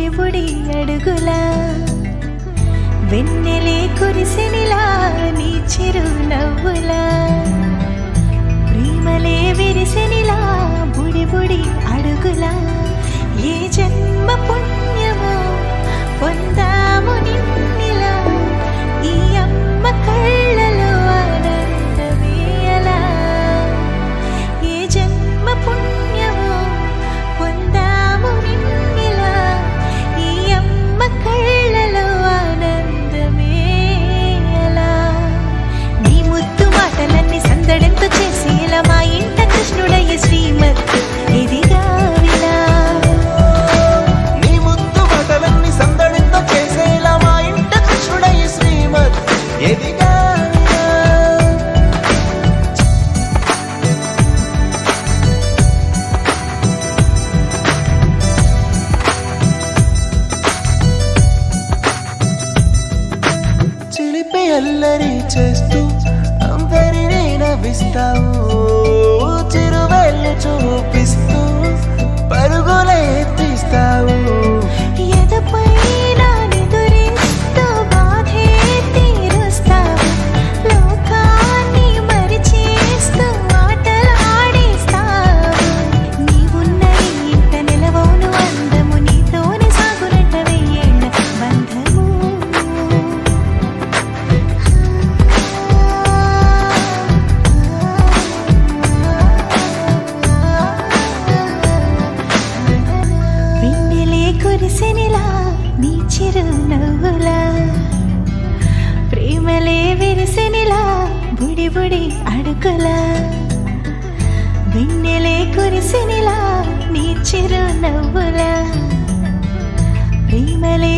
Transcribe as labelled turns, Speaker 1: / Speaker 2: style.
Speaker 1: బుడి బుడి అడుగుల వెన్నెలే కురిసెనిలా నీ చిరు నవ్వులా ప్రేమలే విరిసెనిలా బుడి బుడి అడుగులా ఏ జన్మ పుణ్యమో పొందాము నిన్నిలా ఈ అమ్మ కళ్ళలో ఆనందమే అలా ఏ జన్మ పుణ్యమో పొందాము నిన్నిలా ఈ అమ్మ కళ్ళలో ఆనందమే అలా నీ ముద్దు మాటలన్నీ సందడంతో చేసి ఇలా మా ఇంట కృష్ణుడయ్య శ్రీమత్ ఇదిగా విలా
Speaker 2: నీ ముద్దు మాటలన్నీ సందడంతో చేసేలా మా ఇంట కృష్ణుడయ్య శ్రీమత్ ఎదిగా చిలిపి అల్లరి చేస్తూ అందరినీ నవ్విస్తావు చిరువెళ్ళు చూపిస్తూ పరుగులే తీస్తావు
Speaker 1: ఎదపై నా నిదురిస్తూ బాధే తీరుస్తావు లోకాన్ని మరిచేస్తూ ఆటలు ఆడిస్తావు నీవున్న ఇంత నిలవవును అందము నీతోనే సాగునట్ట వెయ్యేళ్ళ బంధము వెన్నెలే కురిసెనిలా నీ చిరు నవ్వులా ప్రేమలే విరిసెనిలా బుడి బుడి అడుగులా వెన్నెలే కురిసెనిలా నీ చిరు నవ్వులా ప్రేమలే